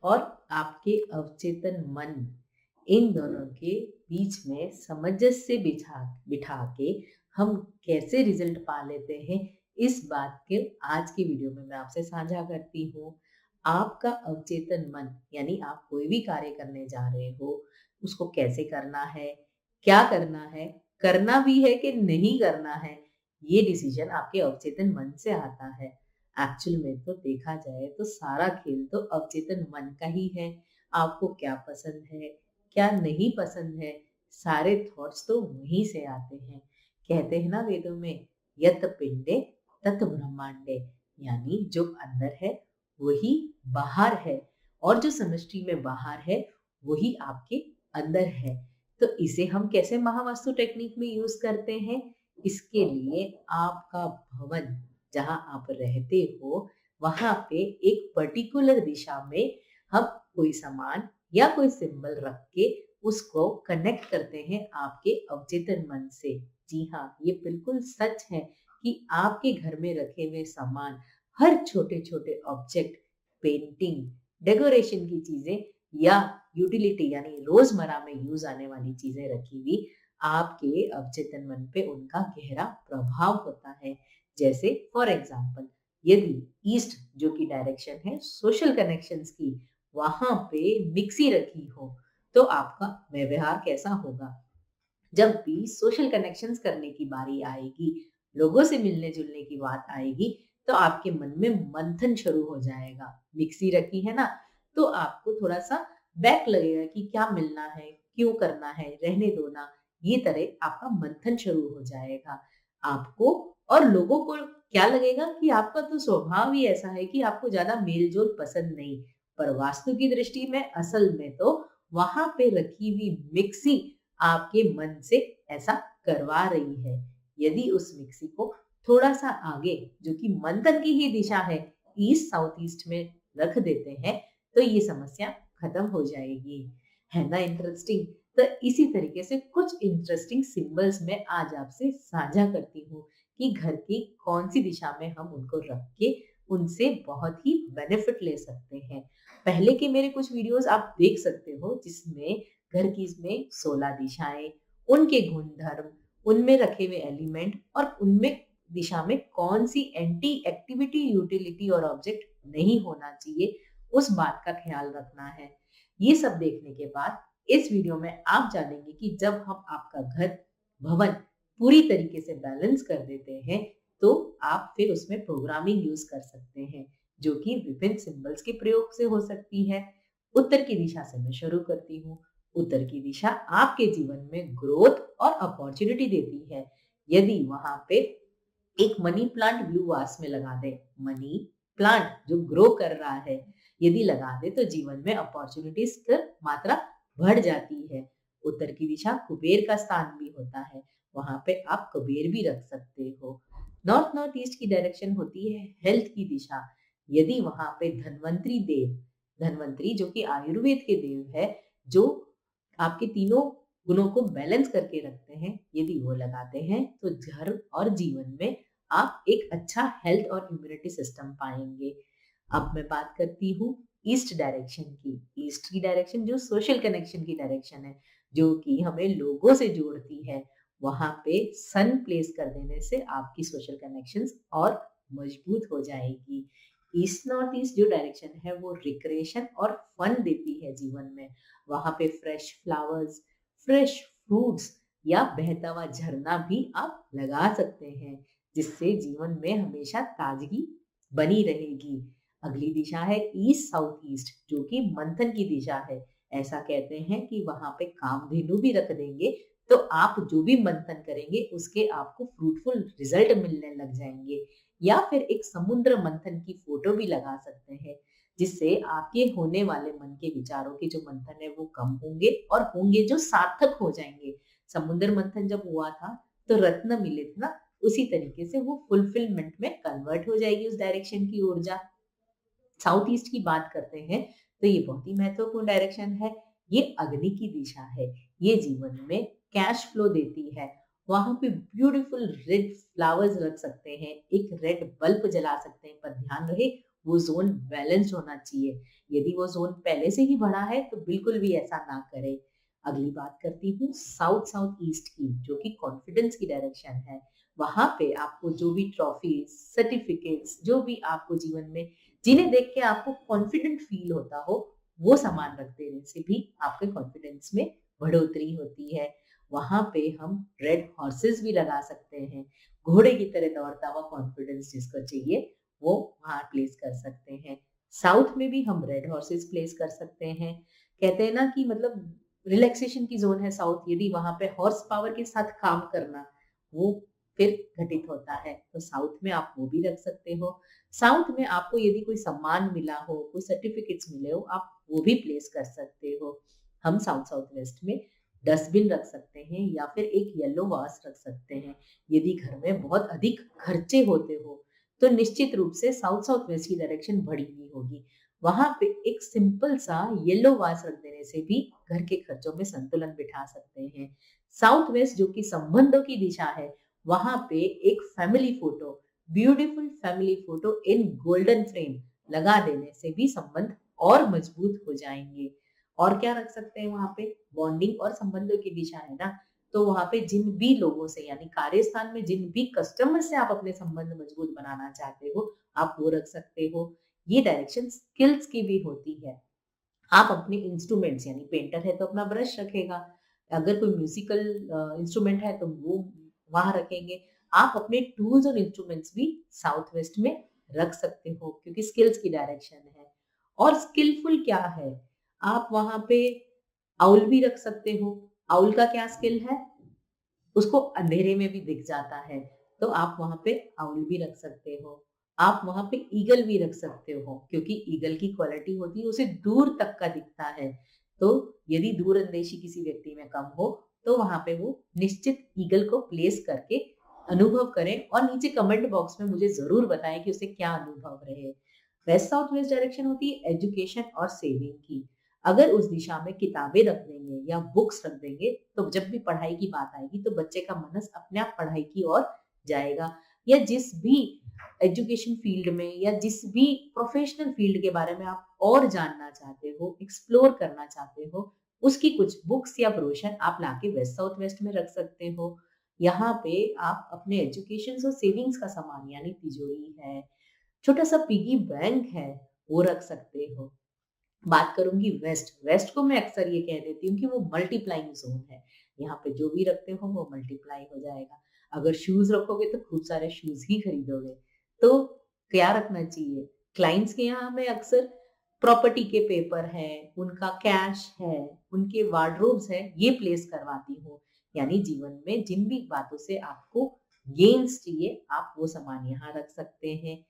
और आपके अवचेतन मन, इन दोनों के बीच में सामंजस्य बिठा बिठा के हम कैसे रिजल्ट पा लेते हैं, इस बात के आज की वीडियो में मैं आपसे साझा करती हूँ। आपका अवचेतन मन यानी आप कोई भी कार्य करने जा रहे हो, उसको कैसे करना है, क्या करना भी है कि नहीं करना है, ये डिसीजन आपके अवचेतन मन से आता है। एक्चुअल में तो देखा जाए तो सारा खेल तो अवचेतन मन का ही है। आपको क्या पसंद है, क्या नहीं पसंद है, सारे थॉट्स तो वहीं से आते हैं। कहते हैं ना वेदों में, यत पिंडे तत ब्रह्मांडे, यानी जो अंदर है वही बाहर है, और जो समष्टि में बाहर है वही आपके अंदर है। तो इसे हम कैसे महावास्तु टेक्निक में यूज करते हैं? इसके लिए आपका भवन, जहां आप रहते हो, वहां पे एक पर्टिकुलर दिशा में हम कोई सामान या कोई सिंबल रख के उसको कनेक्ट करते हैं आपके अवचेतन मन से। जी हाँ, ये बिल्कुल सच है कि आपके घर में रखे हुए सामान, हर छोटे छोटे ऑब्जेक्ट, पेंटिंग, डेकोरेशन की चीजें या यूटिलिटी यानी रोजमर्रा में यूज आने वाली चीजें रखी हुई, आपके अवचेतन मन पे उनका गहरा प्रभाव होता है। जैसे फॉर एग्जाम्पल, यदि ईस्ट जो की डायरेक्शन है सोशल कनेक्शंस की, वहां पे मिक्सी रखी हो, तो आपका व्यवहार कैसा होगा? जब भी सोशल कनेक्शंस करने की बारी आएगी, लोगों से मिलने जुलने की बात आएगी, तो आपके मन में मंथन शुरू हो जाएगा। मिक्सी रखी है ना, तो आपको थोड़ा सा बैक लगेगा कि क्या मिलना है, क्यों करना है, रहने दो ना, ये तरह आपका मंथन शुरू हो जाएगा। आपको और लोगों को क्या लगेगा कि आपका तो स्वभाव ही ऐसा है कि आपको ज्यादा मेल जोल पसंद नहीं। पर वास्तु की दृष्टि में असल में तो वहां पे रखी हुई मिक्सी आपके मन से ऐसा करवा रही है। यदि उस मिक्सी को थोड़ा सा आगे, जो कि मंथन की ही दिशा है, ईस्ट साउथ ईस्ट में रख देते हैं, तो ये समस्या खत्म हो जाएगी। है ना इंटरेस्टिंग? तो इसी तरीके से कुछ इंटरेस्टिंग सिंबल्स मैं आज आपसे साझा करती हूँ कि घर की कौन सी दिशा में हम उनको रख के उनसे बहुत ही बेनिफिट ले सकते हैं। पहले के मेरे कुछ वीडियोस आप देख सकते हो, जिसमें घर की इसमें 16 दिशाएं, उनके गुण धर्म, उनमें रखे हुए एलिमेंट और उनमें दिशा में कौन सी एंटी एक्टिविटी, यूटिलिटी और ऑब्जेक्ट नहीं होना चाहिए, उस बात का ख्याल रखना है। ये सब देखने के बाद इस वीडियो में आप जानेंगे कि जब हम आपका घर, भवन पूरी तरीके से बैलेंस कर देते हैं, तो आप फिर उसमें प्रोग्रामिंग यूज कर सकते हैं, जो कि विभिन्न सिंबल्स के प्रयोग से हो सकती है। उत्तर की दिशा से मैं शुरू करती हूँ। उत्तर की दिशा आपके जीवन में ग्रोथ और अपॉर्चुनिटी देती है। यदि वहां पे एक मनी प्लांट ब्लू वास में लगा दे, मनी प्लांट जो ग्रो कर रहा है, यदि लगा दे, तो जीवन में अपॉर्चुनिटीज की मात्रा बढ़ जाती है। उत्तर की दिशा कुबेर का स्थान भी होता है, वहां पे आप कुबेर भी रख सकते हो। नॉर्थ नॉर्थ ईस्ट की डायरेक्शन होती है हेल्थ की दिशा। यदि वहां पे धन्वंतरी देव, धन्वंतरी जो कि आयुर्वेद के देव है, जो आपके तीनों गुणों को बैलेंस करके रखते हैं, यदि वो लगाते हैं, तो घर और जीवन में आप एक अच्छा हेल्थ और इम्यूनिटी सिस्टम पाएंगे। अब मैं बात करती हूँ ईस्ट डायरेक्शन की। ईस्ट की डायरेक्शन जो सोशल कनेक्शन की डायरेक्शन है, जो कि हमें लोगों से जोड़ती है, वहां पे सन प्लेस कर देने से आपकी सोशल कनेक्शंस और मजबूत हो जाएगी। ईस्ट नॉर्थ ईस्ट जो डायरेक्शन है वो रिक्रिएशन और फन देती है जीवन में। वहां पे फ्रेश फ्लावर्स, फ्रेश फ्रूट्स या बहता हुआ झरना भी आप लगा सकते हैं, जिससे जीवन में हमेशा ताजगी बनी रहेगी। अगली दिशा है ईस्ट साउथ ईस्ट, जो कि मंथन की दिशा है। ऐसा कहते हैं कि वहां पे कामधेनु भी रख देंगे, तो आप जो भी मंथन करेंगे उसके आपको फ्रूटफुल रिजल्ट मिलने लग जाएंगे। या फिर एक समुद्र मंथन की फोटो भी लगा सकते हैं, जिससे आपके होने वाले मन के विचारों के जो मंथन है वो कम होंगे और होंगे जो सार्थक हो जाएंगे। समुद्र मंथन जब हुआ था तो रत्न मिले थे ना, उसी तरीके से वो फुलफिलमेंट में कन्वर्ट हो जाएगी उस डायरेक्शन की ऊर्जा। साउथ ईस्ट की बात करते हैं, तो ये बहुत ही महत्वपूर्ण डायरेक्शन है। ये अग्नि की दिशा है, ये जीवन में कैश फ्लो देती है। वहां पे ब्यूटीफुल रेड फ्लावर्स रख सकते हैं, एक रेड बल्ब जला सकते हैं, पर ध्यान रहे वो ज़ोन बैलेंस्ड होना चाहिए। यदि वो ज़ोन पहले से ही बड़ा है तो बिल्कुल भी ऐसा ना करें। अगली बात करती हूँ साउथ साउथ ईस्ट की, जो कि कॉन्फिडेंस की डायरेक्शन है। वहाँ पे आपको जो भी ट्रॉफीज, सर्टिफिकेट्स, जो भी आपको जीवन में जिन्हें देख के आपको कॉन्फिडेंट फील होता हो, वो सामान रख देने से भी आपके कॉन्फिडेंस में बढ़ोतरी होती है। वहाँ पे हम रेड हॉर्सेस भी लगा सकते हैं। घोड़े की तरह दौड़ता हुआ कॉन्फिडेंस जिसको चाहिए, वो वहाँ प्लेस कर सकते हैं। साउथ में भी हम रेड हॉर्सेस प्लेस कर सकते हैं। कहते हैं ना कि मतलब रिलैक्सेशन की ज़ोन है साउथ, यदि वहाँ पे हॉर्स पावर के साथ काम करना, वो फिर घटित होता है, तो साउथ में आप वो भी रख सकते हो। साउथ में आपको यदि कोई सम्मान मिला हो, कोई सर्टिफिकेट्स मिले हो, आप वो भी प्लेस कर सकते हो। हम साउथ साउथ वेस्ट में डस्टबिन रख सकते हैं या फिर एक येलो वास रख सकते हैं। यदि घर में बहुत अधिक खर्चे होते हो, तो निश्चित रूप से साउथ साउथ वेस्ट की डायरेक्शन बड़ी हुई होगी। वहां पे एक सिंपल सा येलो वास रख देने से भी घर के खर्चों में संतुलन बिठा सकते हैं। साउथ वेस्ट जो कि संबंधों की दिशा है, वहां पे एक family photo, beautiful family photo in golden frame लगा देने से भी संबंध और मजबूत हो जाएंगे। और क्या रख सकते हैं वहां पे, बॉन्डिंग और संबंधों की दिशा है ना, तो वहां पे जिन भी लोगों से यानी कार्यस्थान में जिन भी कस्टमर से आप अपने संबंध मजबूत बनाना चाहते हो, आप वो रख सकते हो। ये डायरेक्शन स्किल्स की भी होती है। आप अपने इंस्ट्रूमेंट्स यानी पेंटर है तो अपना ब्रश रखेगा, अगर कोई म्यूजिकल इंस्ट्रूमेंट है तो वो वहां रखेंगे। आप अपने टूल्स और इंस्ट्रूमेंट्स भी साउथ वेस्ट में रख सकते हो, क्योंकि स्किल्स की डायरेक्शन है। और स्किलफुल क्या है, आप वहां पे आउल भी रख सकते हो। आउल का क्या स्किल है, उसको अंधेरे में भी दिख जाता है, तो आप वहां पे आउल भी रख सकते हो। आप वहां पे ईगल भी रख सकते हो, क्योंकि ईगल की क्वालिटी होती है उसे दूर तक का दिखता है। तो यदि दूरंदेशी किसी व्यक्ति में कम हो, तो वहां पे वो निश्चित ईगल को प्लेस करके अनुभव करें और नीचे कमेंट बॉक्स में मुझे जरूर बताएं कि उसे क्या अनुभव रहे। वेस्ट साउथ वेस्ट डायरेक्शन होती है एजुकेशन और सेविंग की। अगर उस दिशा में किताबें रख देंगे या बुक्स रख देंगे, तो जब भी पढ़ाई की बात आएगी तो बच्चे का मनस अपने आप पढ़ाई की ओर जाएगा। या जिस भी एजुकेशन फील्ड में या जिस भी प्रोफेशनल फील्ड के बारे में आप और जानना चाहते हो, एक्सप्लोर करना चाहते हो, उसकी कुछ बुक्स या ब्रोशर आप लाके वेस्ट साउथ वेस्ट में रख सकते हो। यहाँ पे आप अपने एजुकेशन और सेविंग्स का सामान यानी तिजोरी है, छोटा सा पिगी बैंक है, वो रख सकते हो। बात करूंगी वेस्ट, वेस्ट को मैं अक्सर ये कह देती हूँ कि वो मल्टीप्लाइंग जोन है। यहाँ पे जो भी रखते हो वो मल्टीप्लाई हो जाएगा। अगर शूज रखोगे तो खूब सारे शूज ही खरीदोगे। तो क्या रखना चाहिए, क्लाइंट्स के यहाँ मैं अक्सर प्रॉपर्टी के पेपर है, उनका कैश है, उनके वार्डरोब्स है, ये प्लेस करवाती हूँ। यानी जीवन में जिन भी बातों से आपको गेन्स चाहिए, आप वो सामान यहाँ रख सकते हैं।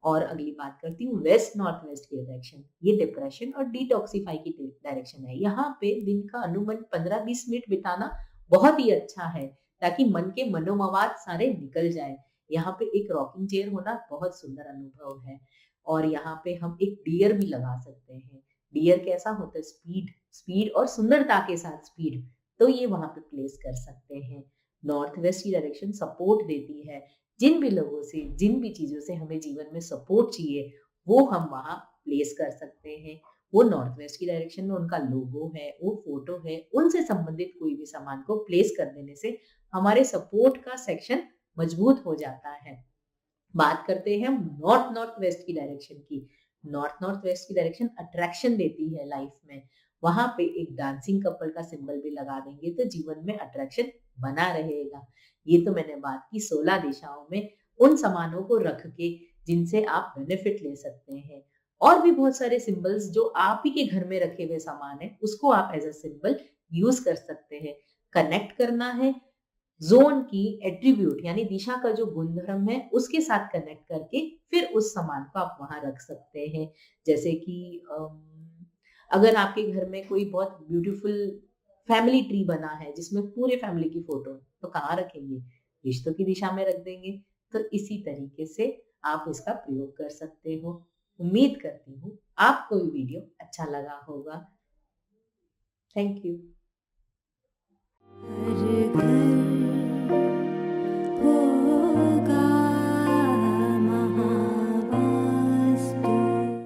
और अगली बात करती हूँ वेस्ट नॉर्थ वेस्ट की डायरेक्शन। ये डिप्रेशन और डिटॉक्सिफाई की डायरेक्शन है। यहाँ पे दिन का अनुमान 15-20 मिनट बिताना बहुत ही अच्छा है, ताकि मन के मनोमवाद सारे निकल जाए। यहाँ पे एक रॉकिंग चेयर होना बहुत सुंदर अनुभव है। और यहाँ पे हम एक डियर भी लगा सकते हैं। डियर कैसा होता है, स्पीड, स्पीड और सुंदरता के साथ स्पीड, तो ये वहां पे प्लेस कर सकते हैं। नॉर्थ वेस्ट की डायरेक्शन सपोर्ट देती है। जिन भी लोगों से, जिन भी चीजों से हमें जीवन में सपोर्ट चाहिए, वो हम वहां प्लेस कर सकते हैं। वो नॉर्थ वेस्ट की डायरेक्शन में उनका लोगो है, वो फोटो है, उनसे संबंधित कोई भी सामान को प्लेस कर देने से हमारे सपोर्ट का सेक्शन मजबूत हो जाता है। बात करते हैं हम नॉर्थ नॉर्थ वेस्ट की डायरेक्शन की। नॉर्थ नॉर्थ वेस्ट की डायरेक्शन अट्रैक्शन देती है लाइफ में। वहां पे एक डांसिंग कपल का सिंबल भी लगा देंगे तो जीवन में अट्रैक्शन बना रहेगा। ये तो मैंने बात की 16 दिशाओं में उन सामानों को रख के जिनसे आप बेनिफिट ले सकते हैं। और भी बहुत सारे सिंबल्स जो आप ही के घर में रखे हुए सामान है, उसको आप एज अ सिंबल यूज कर सकते हैं। कनेक्ट करना है जोन की एट्रीब्यूट यानी दिशा का जो गुणधर्म है उसके साथ कनेक्ट करके फिर उस सामान को आप वहां रख सकते हैं। जैसे कि अगर आपके घर में कोई बहुत ब्यूटीफुल फैमिली ट्री बना है जिसमें पूरे फैमिली की फोटो है, तो कहाँ रखेंगे, रिश्तों की दिशा में रख देंगे। तो इसी तरीके से आप इसका प्रयोग कर सकते हो। उम्मीद करती हूँ आपको ये वीडियो अच्छा लगा होगा। Thank you. हर घर